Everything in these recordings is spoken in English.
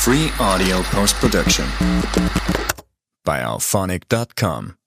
Free audio post-production by alphonic.com.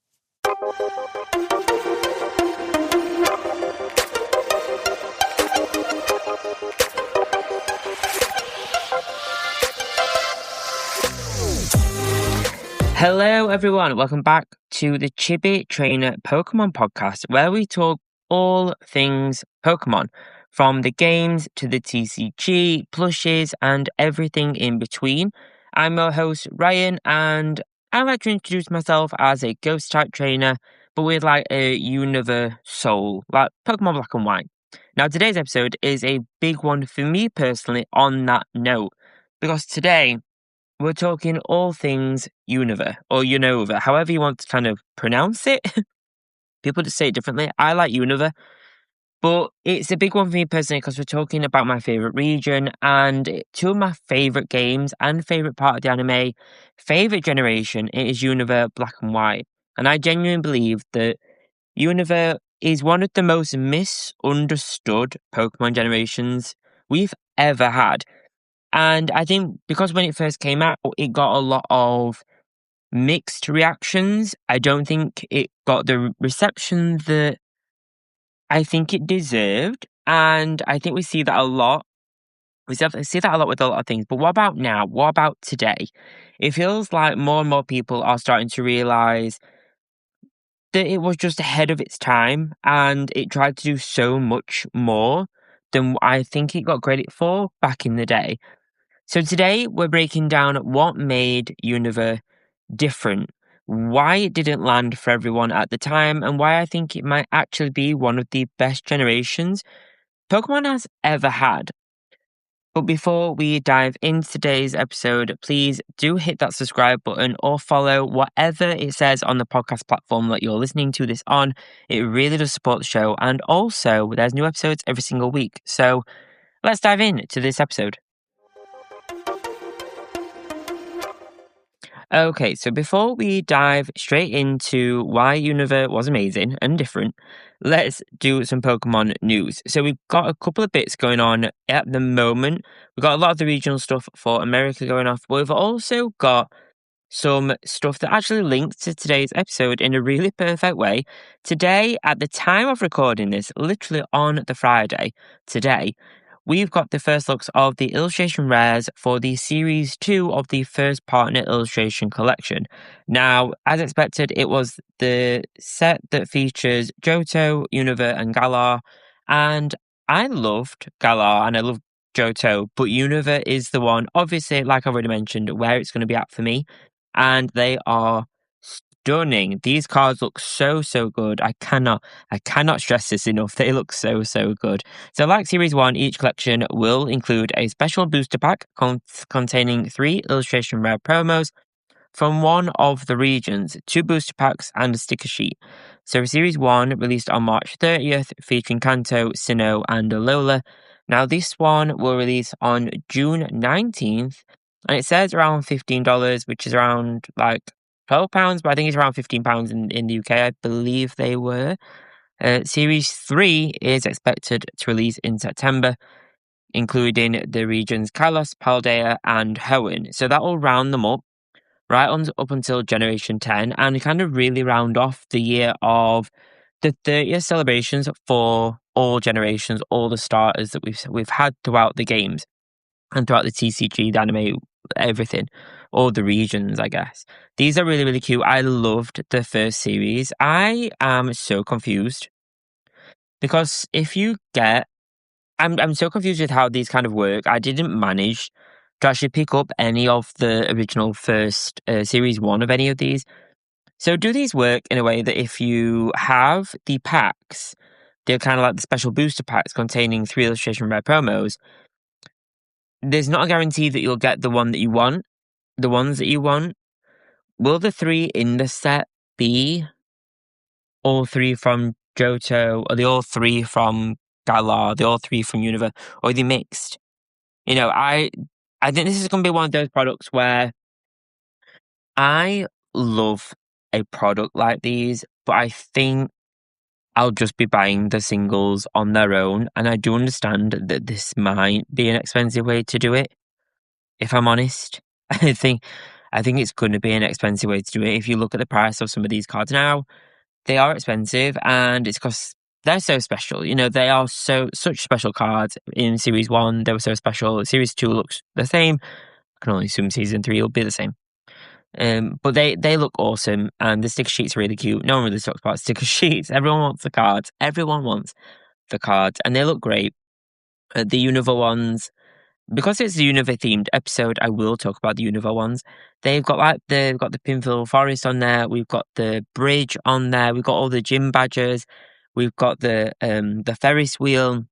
Hello everyone, welcome back to the Chibi Trainer Pokémon Podcast, where we talk all things Pokémon, from the games to the TCG, plushes, and everything in between. I'm your host Ryan, and I like to introduce myself as a ghost-type trainer, but with like a Unova soul, like Pokémon Black and White. Now today's episode is a big one for me personally on that note, because today we're talking all things Unova, or Unova, however you want to kind of pronounce it. People just say it differently. I like Unova, but it's a big one for me personally because we're talking about my favourite region and two of my favourite games and favourite part of the anime, favourite generation, it is Unova Black and White. And I genuinely believe that Unova is one of the most misunderstood Pokemon generations we've ever had. And I think because when it first came out, it got a lot of mixed reactions. I don't think it got the reception that I think it deserved. And I think we see that a lot. We see that a lot with a lot of things. But what about now? What about today? It feels like more and more people are starting to realise that it was just ahead of its time and it tried to do so much more than I think it got credit for back in the day. So today we're breaking down what made Unova different, why it didn't land for everyone at the time, and why I think it might actually be one of the best generations Pokemon has ever had. But before we dive into today's episode, please do hit that subscribe button or follow whatever it says on the podcast platform that you're listening to this on. It really does support the show, and also there's new episodes every single week. So let's dive into this episode. Okay, so before we dive straight into why Unova was amazing and different, let's do some Pokemon news. So we've got a couple of bits going on at the moment. We've got a lot of the regional stuff for America going off, but we've also got some stuff that actually links to today's episode in a really perfect way. Today, at the time of recording this, literally on the Friday, today, we've got the first looks of the illustration rares for the Series 2 of the First Partner Illustration Collection. Now, as expected, it was the set that features Johto, Unova, and Galar, and I loved Galar and I loved Johto, but Unova is the one, obviously, like I've already mentioned, where it's going to be at for me, and they are stunning. These cards look so good. I cannot stress this enough. They look so good. So like Series 1, each collection will include a special booster pack containing 3 illustration rare promos from one of the regions, 2 booster packs and a sticker sheet. So Series 1 released on March 30th, featuring Kanto, Sinnoh and Alola. Now this one will release on June 19th, and it says around $15, which is around like £12, but I think it's around £15 in the UK, I believe they were. Series 3 is expected to release in September, including the regions Kalos, Paldea, and Hoenn. So that will round them up, right up until Generation 10, and kind of really round off the year of the 30th celebrations for all generations, all the starters that we've had throughout the games, and throughout the TCG, the anime, everything. All the regions, I guess. These are really cute. I loved the first series. I am so confused because if you get, I'm so confused with how these kind of work. I didn't manage to actually pick up any of the original first series 1 of any of these. So do these work in a way that if you have the packs, they're kind of like the special booster packs containing 3 illustration rare promos, there's not a guarantee that you'll get the one that you want, the ones that you want. Will the 3 in the set be all 3 from Johto? Are they all 3 from Galar? Are they all 3 from Unova? Or are they mixed? You know, I think this is going to be one of those products where I love a product like these, but I think I'll just be buying the singles on their own. And I do understand that this might be an expensive way to do it, if I'm honest. I think it's going to be an expensive way to do it. If you look at the price of some of these cards now, they are expensive, and it's because they're so special. You know, they are such special cards. In Series 1, they were so special. Series 2 looks the same. I can only assume Season 3 will be the same. But they look awesome, and the sticker sheets are really cute. No one really talks about sticker sheets. Everyone wants the cards. Everyone wants the cards, and they look great. The Unova ones, because it's a Unova themed episode, I will talk about the Unova ones. They've got the Pinfield Forest on there. We've got the bridge on there. We've got all the gym badges. We've got the Ferris wheel.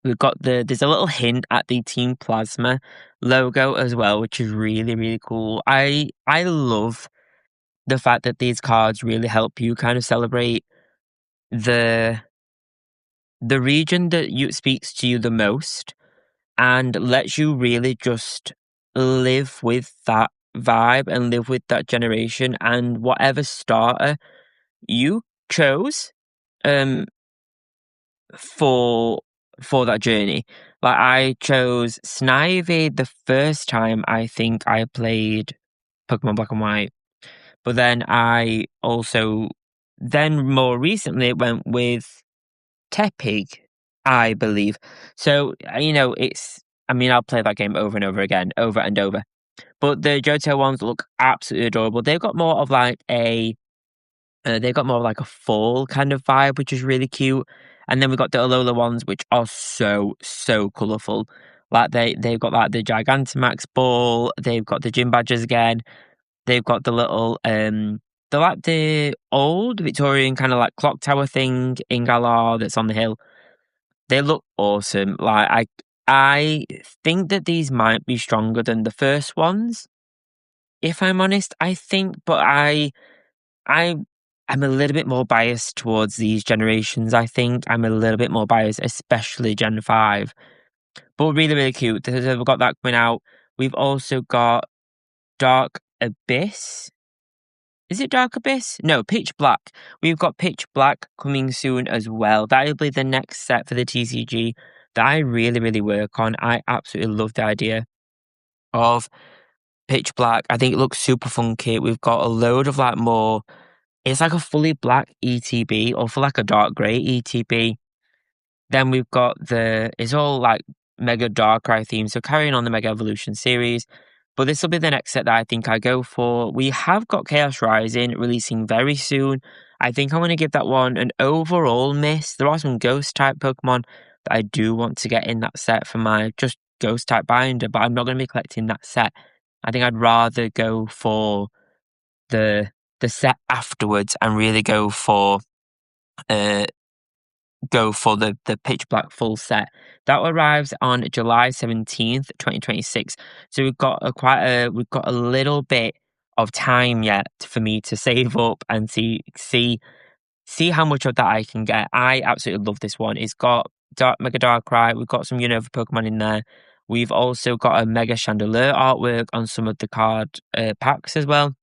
We've got there's a little hint at the Team Plasma logo as well, which is really, really cool. I love the fact that these cards really help you kind of celebrate the region that speaks to you the most, and lets you really just live with that vibe and live with that generation and whatever starter you chose for that journey. Like, I chose Snivy the first time I think I played Pokemon Black and White, but then I also more recently went with Tepig, I believe. So, I'll play that game over and over again, over and over. But the Johto ones look absolutely adorable. They've got more of like a fall kind of vibe, which is really cute. And then we've got the Alola ones, which are so colourful. Like they've got like the Gigantamax ball. They've got the gym badges again. They've got the little they're like the old Victorian kind of like clock tower thing in Galar that's on the hill. They look awesome. Like I think that these might be stronger than the first ones, if I'm honest. I think, but I'm a little bit more biased towards these generations. I think I'm a little bit more biased, especially Gen 5. But really, really cute. We've got that coming out. We've also got Dark Abyss. Is it Dark Abyss? No, Pitch Black. We've got Pitch Black coming soon as well. That'll be the next set for the TCG that I really, really work on. I absolutely love the idea of Pitch Black. I think it looks super funky. We've got a load of like more. It's like a fully black ETB or for like a dark grey ETB. Then we've got it's all like Mega Darkrai theme. So carrying on the Mega Evolution series. But this will be the next set that I think I go for. We have got Chaos Rising releasing very soon. I think I'm going to give that one an overall miss. There are some Ghost type Pokemon that I do want to get in that set for my just Ghost type binder, but I'm not going to be collecting that set. I think I'd rather go for the set afterwards and really go for the Pitch Black full set. That arrives on July 17th, 2026. So we've got a little bit of time yet for me to save up and see how much of that I can get. I absolutely love this one. It's got Mega Darkrai. We've got some Unova Pokemon in there. We've also got a Mega Chandelier artwork on some of the card packs as well.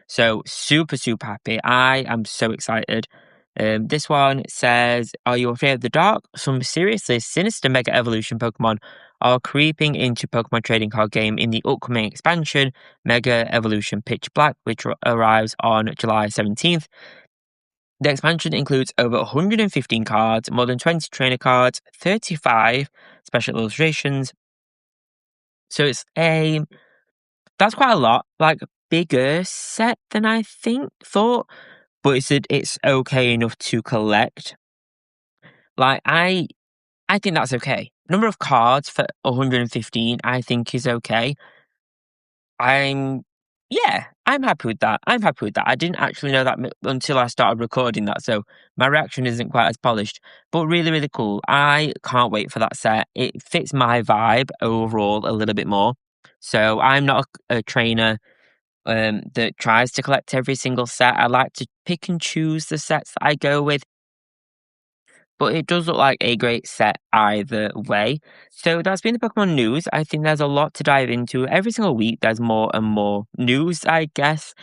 So super happy. I am so excited. This one says, are you afraid of the dark? Some seriously sinister Mega Evolution Pokemon are creeping into Pokemon trading card game in the upcoming expansion, Mega Evolution Pitch Black, which arrives on July 17th. The expansion includes over 115 cards, more than 20 trainer cards, 35 special illustrations. So that's quite a lot, like bigger set than I thought. But it's okay enough to collect. Like, I think that's okay. Number of cards for 115, I think is okay. I'm happy with that. I didn't actually know that until I started recording that, so my reaction isn't quite as polished. But really, really cool. I can't wait for that set. It fits my vibe overall a little bit more. So I'm not a trainer that tries to collect every single set. I like to pick and choose the sets that I go with. But it does look like a great set either way. So that's been the Pokemon news. I think there's a lot to dive into. Every single week there's more and more news, I guess.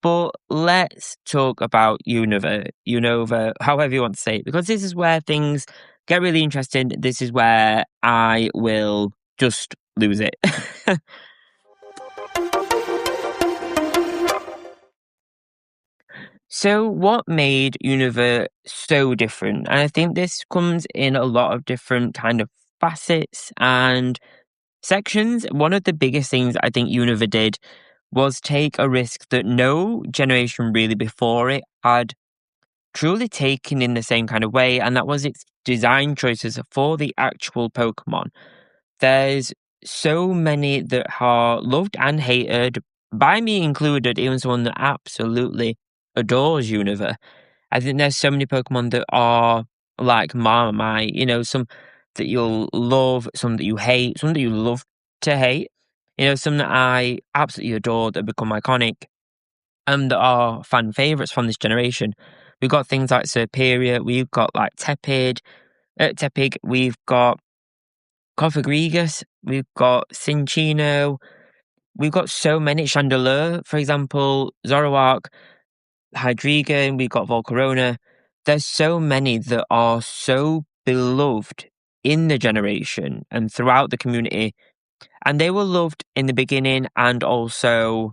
But let's talk about Unova, however you want to say it, because this is where things get really interesting. This is where I will just lose it. So what made Unova so different? And I think this comes in a lot of different kind of facets and sections. One of the biggest things I think Unova did was take a risk that no generation really before it had truly taken in the same kind of way, and that was its design choices for the actual Pokemon. There's so many that are loved and hated, by me included, even someone that absolutely adores Unova. I think there's so many Pokemon that are like Marmite, some that you'll love, some that you hate, some that you love to hate, some that I absolutely adore that become iconic and that are fan favourites from this generation. We've got things like Superior, we've got like Tepig, we've got Cofagrigus, we've got Cinccino, we've got so many. Chandelure, for example, Zoroark, Hydreigon, we've got Volcarona. There's so many that are so beloved in the generation and throughout the community. And they were loved in the beginning and also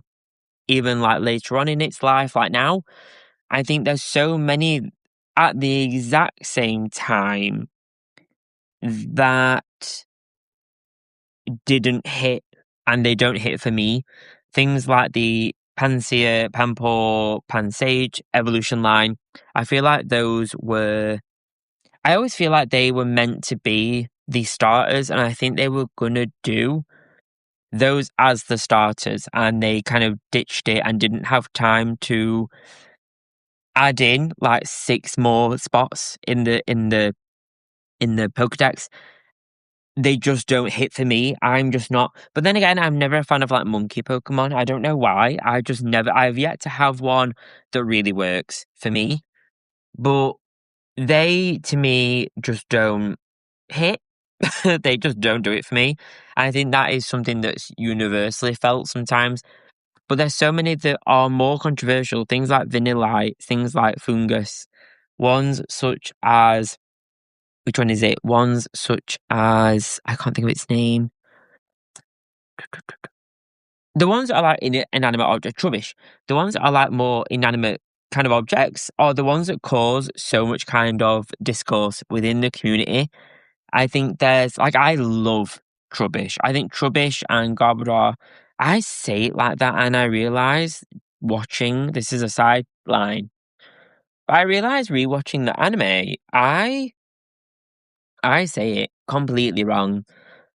even like later on in its life, like now. I think there's so many at the exact same time that didn't hit, and they don't hit for me. Things like the Pansear, Pampor, Pansage evolution line, I feel like I always feel like they were meant to be the starters, and I think they were gonna do those as the starters, and they kind of ditched it and didn't have time to add in like 6 more spots in the Pokedex. They just don't hit for me. I'm just not. But then again, I'm never a fan of like monkey Pokemon. I don't know why. I've yet to have one that really works for me. But they, to me, just don't hit. They just don't do it for me. I think that is something that's universally felt sometimes. But there's so many that are more controversial. Things like Vanillite, things like Fungus, ones such as, which one is it? Ones such as, I can't think of its name. The ones that are like inanimate objects, rubbish. The ones that are like more inanimate kind of objects are the ones that cause so much kind of discourse within the community. I think there's, like, I love Trubbish. I think Trubbish and Garbodor, I say it like that and I realise watching, this is a sideline, but I realise rewatching the anime, I say it completely wrong.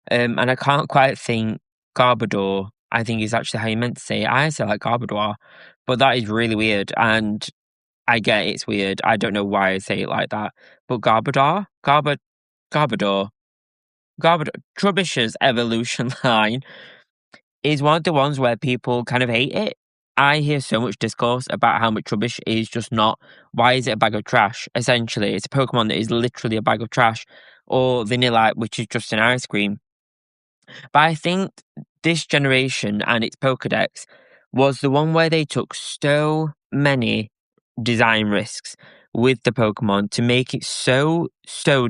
And I can't quite think Garbodor, I think is actually how you meant to say it. I say like Garbodor, but that is really weird. And I get it's weird. I don't know why I say it like that. But Garbodor, Trubbish's evolution line is one of the ones where people kind of hate it. I hear so much discourse about how much Trubbish is just not. Why is it a bag of trash? Essentially, it's a Pokemon that is literally a bag of trash, or Vanillite, which is just an ice cream. But I think this generation and its Pokedex was the one where they took so many design risks with the Pokemon to make it so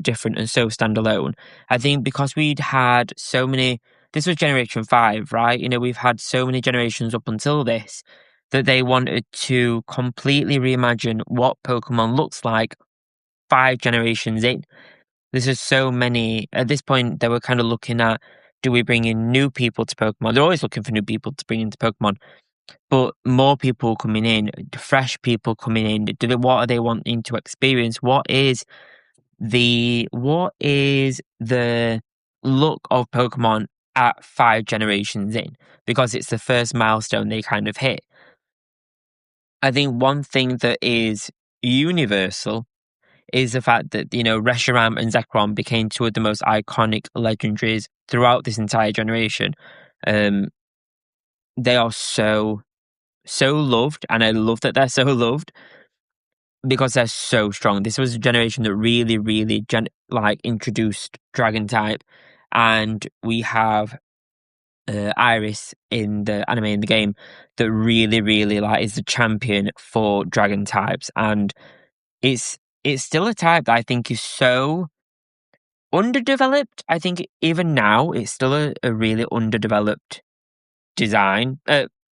different and so standalone. I think because we'd had so many, this was generation 5, right? We've had so many generations up until this that they wanted to completely reimagine what Pokemon looks like 5 generations in. This is so many. At this point, they were kind of looking at, do we bring in new people to Pokemon? They're always looking for new people to bring into Pokemon, but more people coming in, fresh people coming in. What are they wanting to experience? What is the look of Pokemon at 5 generations in? Because it's the first milestone they kind of hit. I think one thing that is universal is the fact that, Reshiram and Zekrom became 2 of the most iconic legendaries throughout this entire generation. They are so loved, and I love that they're so loved because they're so strong. This was a generation that really, really introduced Dragon type, and we have Iris in the anime, in the game, that really, really is the champion for Dragon types, and it's still a type that I think is so underdeveloped. I think even now it's still a really underdeveloped design,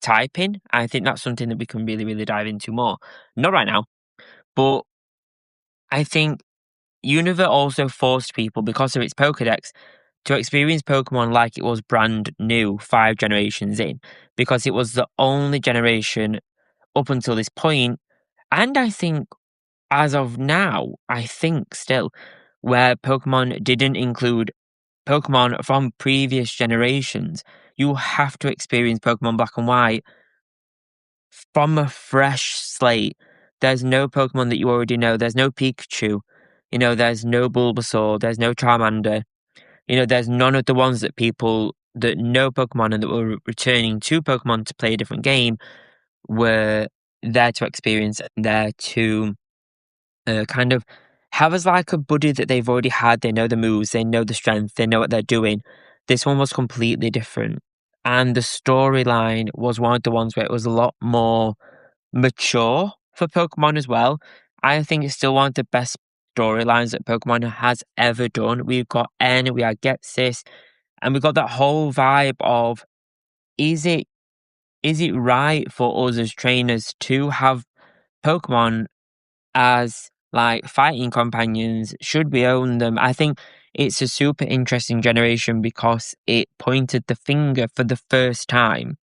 typing. I think that's something that we can really, really dive into more. Not right now, but I think Unova also forced people, because of its Pokedex, to experience Pokemon like it was brand new 5 generations in, because it was the only generation up until this point, and I think as of now, I think still, where Pokemon didn't include Pokemon from previous generations. You have to experience Pokemon Black and White from a fresh slate. There's no Pokemon that you already know. There's no Pikachu. There's no Bulbasaur. There's no Charmander. There's none of the ones that people that know Pokemon and that were returning to Pokemon to play a different game were there to experience, and there to kind of have as like a buddy that they've already had. They know the moves, they know the strength, they know what they're doing. This one was completely different. And the storyline was one of the ones where it was a lot more mature for Pokemon as well. I think it's still one of the best storylines that Pokemon has ever done. We've got N, we had Getsis, and we've got that whole vibe of is it right for us as trainers to have Pokemon as like fighting companions? Should we own them? I think it's a super interesting generation because it pointed the finger for the first time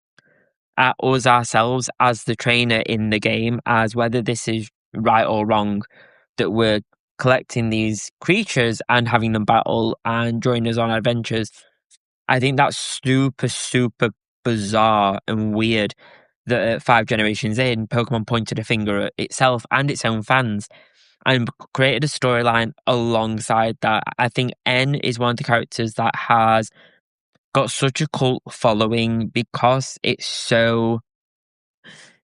at us ourselves as the trainer in the game, as whether this is right or wrong, that we're collecting these creatures and having them battle and join us on adventures. I think that's super, super bizarre and weird that 5 generations in, Pokemon pointed a finger at itself and its own fans and created a storyline alongside that. I think N is one of the characters that has got such a cult following because it's so...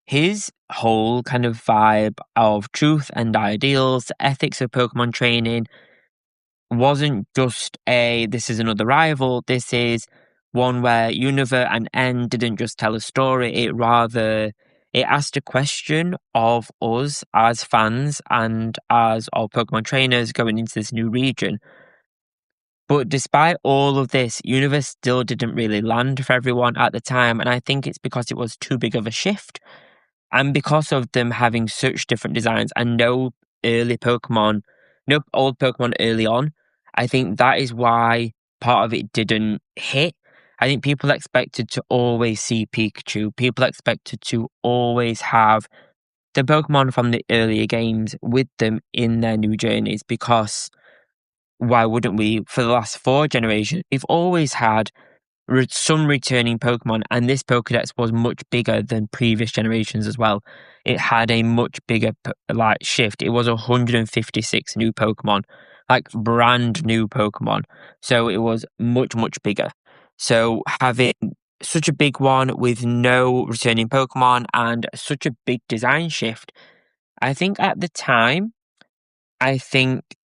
His whole kind of vibe of truth and ideals, the ethics of Pokemon training, wasn't just this is another rival. This is one where Unova and N didn't just tell a story. It asked a question of us as fans and as our Pokemon trainers going into this new region. But despite all of this, Unova still didn't really land for everyone at the time. And I think it's because it was too big of a shift. And because of them having such different designs and no old Pokemon early on, I think that is why part of it didn't hit. I think people expected to always see Pikachu. People expected to always have the Pokemon from the earlier games with them in their new journeys, because why wouldn't we? For the last 4 generations, we've always had some returning Pokemon, and this Pokedex was much bigger than previous generations as well. It had a much bigger shift. It was 156 new Pokemon, like brand new Pokemon. So it was much, much bigger. So having such a big one with no returning Pokemon and such a big design shift, I think at the time,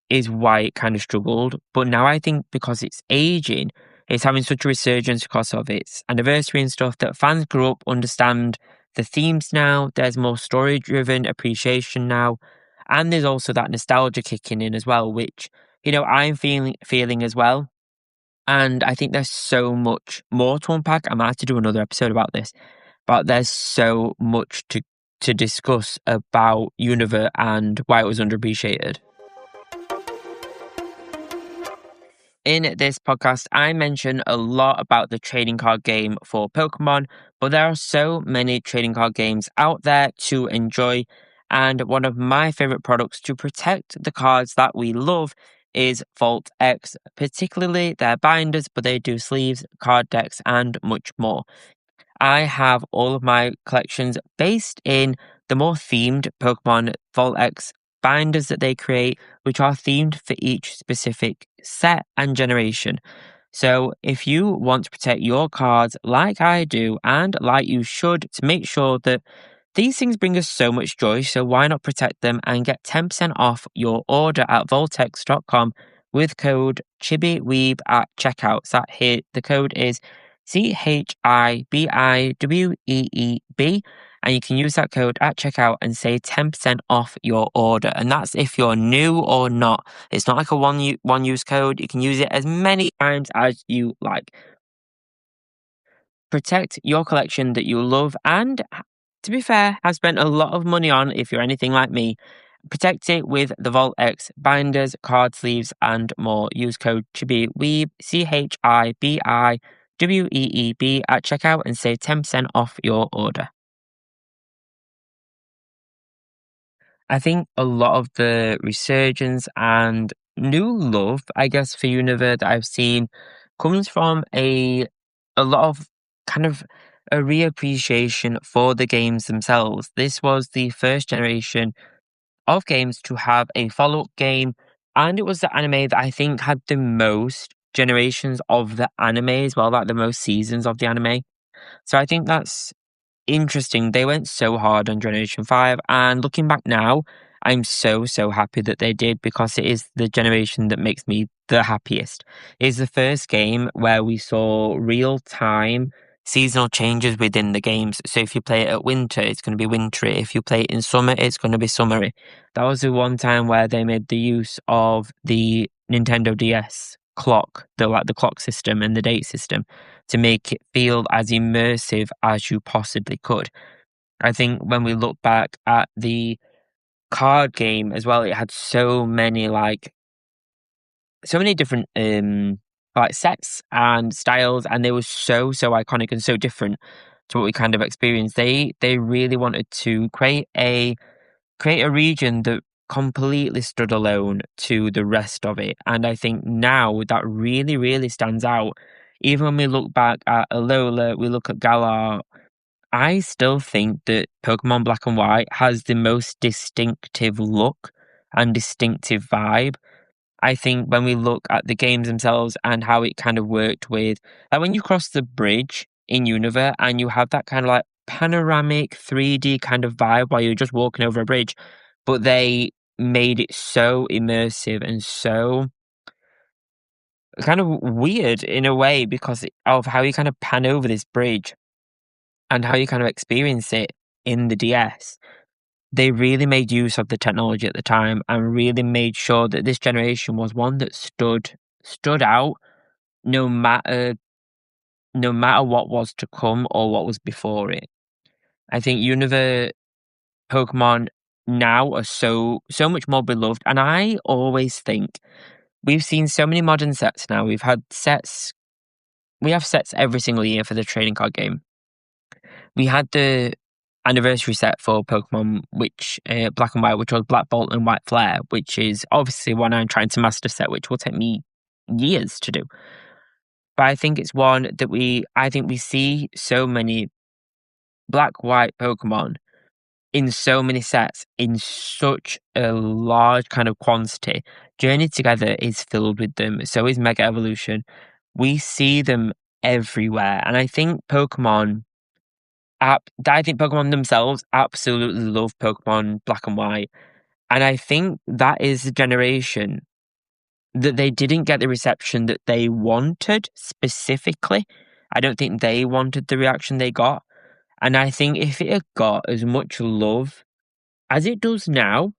is why it kind of struggled. But now I think because it's aging, it's having such a resurgence because of its anniversary and stuff, that fans grew up, understand the themes now. There's more story-driven appreciation now. And there's also that nostalgia kicking in as well, which, I'm feeling as well. And I think there's so much more to unpack. I might have to do another episode about this, but there's so much to discuss about Unova and why it was underappreciated. In this podcast, I mention a lot about the trading card game for Pokemon, but there are so many trading card games out there to enjoy, and one of my favorite products to protect the cards that we love is thought-X, particularly their binders, but they do sleeves, card decks, and much more. I have all of my collections based in the more themed Pokemon thought-X binders that they create, which are themed for each specific set and generation. So if you want to protect your cards like I do, and like you should, to make sure that these things bring us so much joy, so why not protect them and get 10% off your order at voltex.com with code ChibiWeeb at checkout. So here, the code is CHIBIWEEB, and you can use that code at checkout and save 10% off your order. And that's if you're new or not. It's not like a one use code. You can use it as many times as you like. protect your collection that you love and, to be fair, have spent a lot of money on if you're anything like me. Protect it with the Vault X binders, card sleeves, and more. Use code CHIBIWEEB, CHIBIWEEB at checkout and save 10% off your order. I think a lot of the resurgence and new love, I guess, for Unova that I've seen comes from a lot of kind of a reappreciation for the games themselves. This was the first generation of games to have a follow-up game, and it was the anime that I think had the most generations of the anime as well, like the most seasons of the anime. So I think that's interesting. They went so hard on Generation 5, and looking back now, I'm so happy that they did, because it is the generation that makes me the happiest. It is the first game where we saw real-time seasonal changes within the games. So if you play it at winter, it's going to be wintry. If you play it in summer, it's going to be summery. That was the one time where they made the use of the Nintendo DS clock, the clock system and the date system, to make it feel as immersive as you possibly could. I think when we look back at the card game as well, it had so many different sets and styles, and they were so iconic and so different to what we kind of experienced. They really wanted to create a region that completely stood alone to the rest of it, and I think now that really stands out. Even when we look back at Alola, we look at Galar, I still think that Pokemon Black and White has the most distinctive look and distinctive vibe. I think when we look at the games themselves and how it kind of worked with, like when you cross the bridge in Unova and you have that kind of like panoramic 3D kind of vibe while you're just walking over a bridge, but they made it so immersive and so kind of weird in a way because of how you kind of pan over this bridge and how you kind of experience it in the DS. They really made use of the technology at the time and really made sure that this generation was one that stood out no matter what was to come or what was before it. I think Unova Pokemon now are so much more beloved, and I always think we've seen so many modern sets now. We have sets every single year for the trading card game. We had the anniversary set for Pokemon Black and White, which was Black Bolt and White Flare, which is obviously one I'm trying to master set, which will take me years to do. But I think it's one that we see so many Black White Pokemon in so many sets in such a large kind of quantity. Journey Together is filled with them. So is Mega Evolution. We see them everywhere, and I think Pokemon themselves absolutely love Pokemon Black and White. And I think that is the generation that they didn't get the reception that they wanted specifically. I don't think they wanted the reaction they got. And I think if it had got as much love as it does now,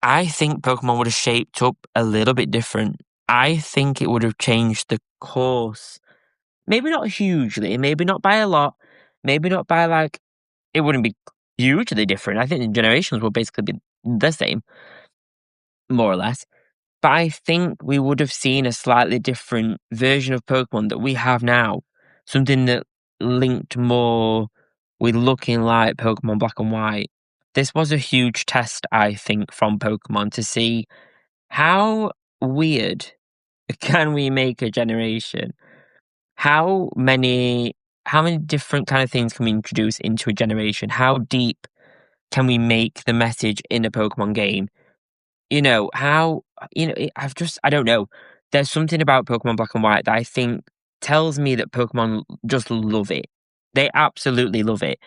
I think Pokemon would have shaped up a little bit different. I think it would have changed the course. Maybe not hugely, maybe not by a lot, maybe not by it wouldn't be hugely different. I think the generations will basically be the same, more or less. But I think we would have seen a slightly different version of Pokemon that we have now. Something that linked more with looking like Pokemon Black and White. This was a huge test, I think, from Pokemon to see how weird can we make a generation? How many different kind of things can we introduce into a generation? How deep can we make the message in a Pokemon game? I don't know. There's something about Pokemon Black and White that I think tells me that Pokemon just love it. They absolutely love it.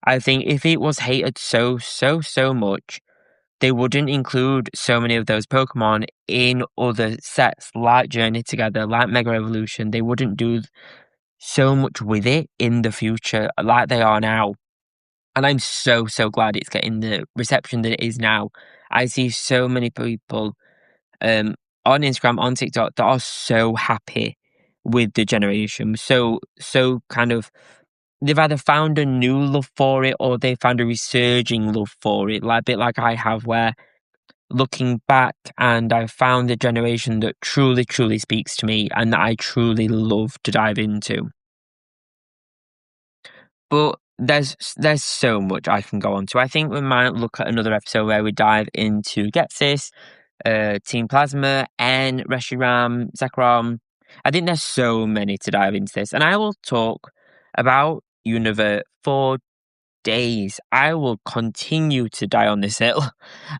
I think if it was hated so much, they wouldn't include so many of those Pokemon in other sets like Journey Together, like Mega Evolution. They wouldn't do so much with it in the future like they are now. And I'm so glad it's getting the reception that it is now. I see so many people on Instagram, on TikTok that are so happy with the generation. So kind of, they've either found a new love for it or they found a resurging love for it, like a bit like I have, where looking back and I found the generation that truly, truly speaks to me and that I truly love to dive into. But there's so much I can go on to. I think we might look at another episode where we dive into Getsis, Team Plasma, and Reshiram, Zekrom. I think there's so many to dive into this. And I will talk about Unova for days. I will continue to die on this hill.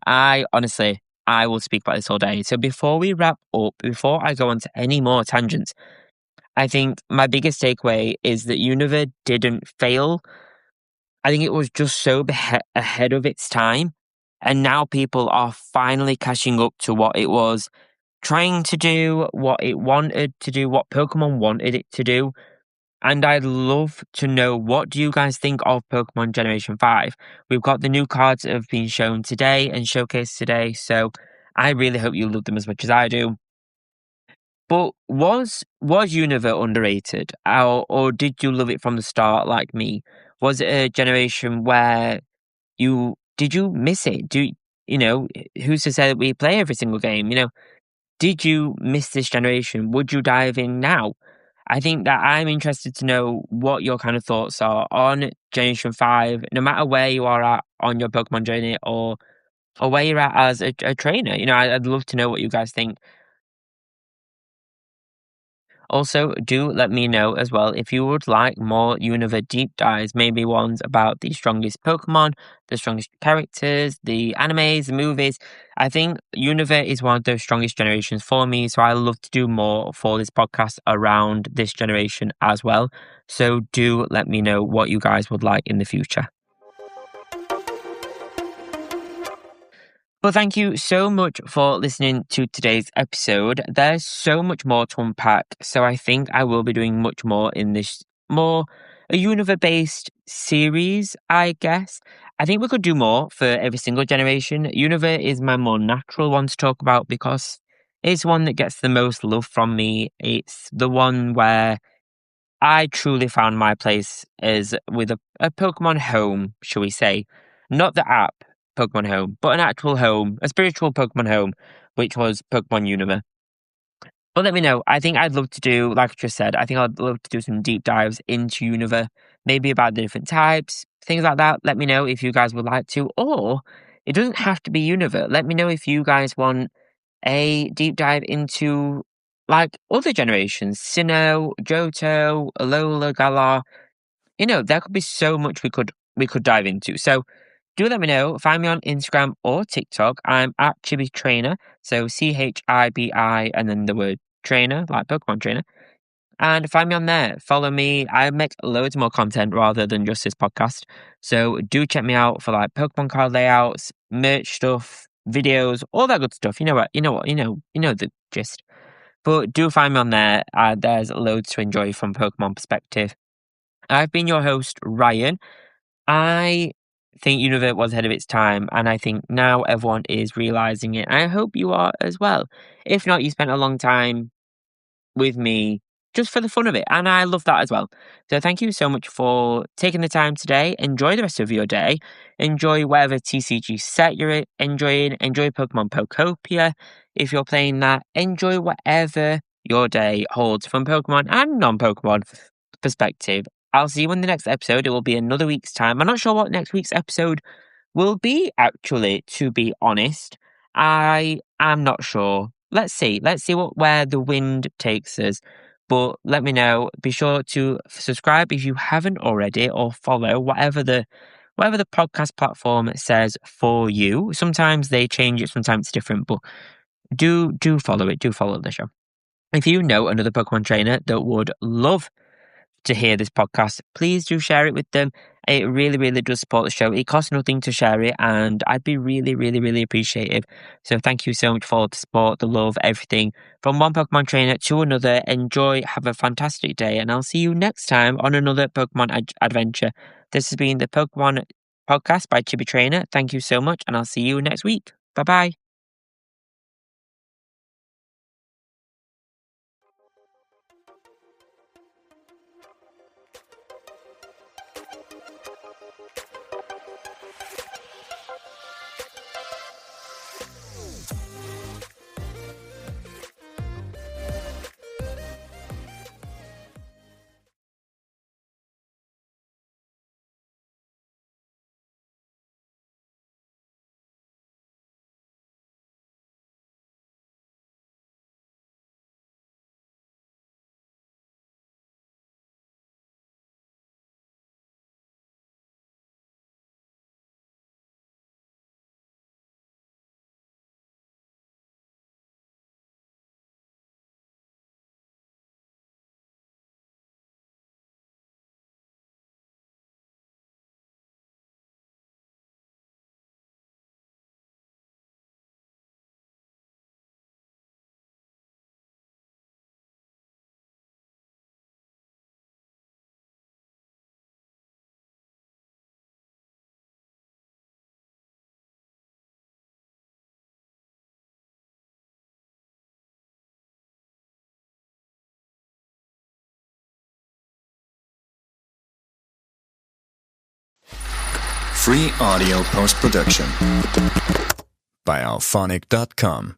I will speak about this all day. So before we wrap up, before I go on to any more tangents, I think my biggest takeaway is that Unova didn't fail. I think it was just so ahead of its time. And now people are finally catching up to what it was trying to do, what it wanted to do, what Pokemon wanted it to do. And I'd love to know, what do you guys think of Pokemon Generation 5? We've got the new cards that have been shown today and showcased today, so I really hope you love them as much as I do. But was Unova underrated, or did you love it from the start like me? Was it a generation where did you miss it? Who's to say that we play every single game? Did you miss this generation? Would you dive in now? I think that I'm interested to know what your kind of thoughts are on Generation 5, no matter where you are at on your Pokemon journey or where you're at as a trainer. I'd love to know what you guys think. Also, do let me know as well if you would like more Unova deep dives, maybe ones about the strongest Pokemon, the strongest characters, the animes, the movies. I think Unova is one of those strongest generations for me, so I love to do more for this podcast around this generation as well. So do let me know what you guys would like in the future. Well, thank you so much for listening to today's episode. There's so much more to unpack, so I think I will be doing much more in this a Unova-based series, I guess. I think we could do more for every single generation. Unova is my more natural one to talk about because it's one that gets the most love from me. It's the one where I truly found my place is with a Pokemon home, shall we say. Not the app Pokemon Home, but an actual home, a spiritual Pokemon home, which was Pokemon Unova. But let me know. I think I'd love to do, like I just said, I think I'd love to do some deep dives into Unova, maybe about the different types, things like that. Let me know if you guys would like to, or it doesn't have to be Unova. Let me know if you guys want a deep dive into like other generations, Sinnoh, Johto, Alola, Galar. There could be so much we could dive into. So do let me know. Find me on Instagram or TikTok. I'm at Chibi Trainer. So CHIBI and then the word trainer, like Pokemon trainer. And find me on there. Follow me. I make loads more content rather than just this podcast. So do check me out for like Pokemon card layouts, merch stuff, videos, all that good stuff. You know the gist. But do find me on there. There's loads to enjoy from Pokemon perspective. I've been your host, Ryan. I think Unova was ahead of its time, and I think now everyone is realizing it. I hope you are as well. If not, you spent a long time with me just for the fun of it, and I love that as well. So thank you so much for taking the time today. Enjoy the rest of your day. Enjoy whatever TCG set you're enjoying. Enjoy Pokemon Pokopia if you're playing that. Enjoy whatever your day holds from Pokemon and non-Pokemon perspective. I'll see you in the next episode. It will be another week's time. I'm not sure what next week's episode will be, actually, to be honest. I am not sure. Let's see. Let's see where the wind takes us. But let me know. Be sure to subscribe if you haven't already, or follow whatever the podcast platform says for you. Sometimes they change it, sometimes it's different, but do follow it. Do follow the show. If you know another Pokemon trainer that would love to hear this podcast, please do share it with them. It really, really does support the show. It costs nothing to share it, and I'd be really, really, really appreciative. So thank you so much for the support, the love, everything. From one Pokemon trainer to another, enjoy, have a fantastic day, and I'll see you next time on another Pokemon adventure. This has been the Pokemon Podcast by Chibi Trainer. Thank you so much, and I'll see you next week. Bye-bye. Free audio post-production by outphonic.com.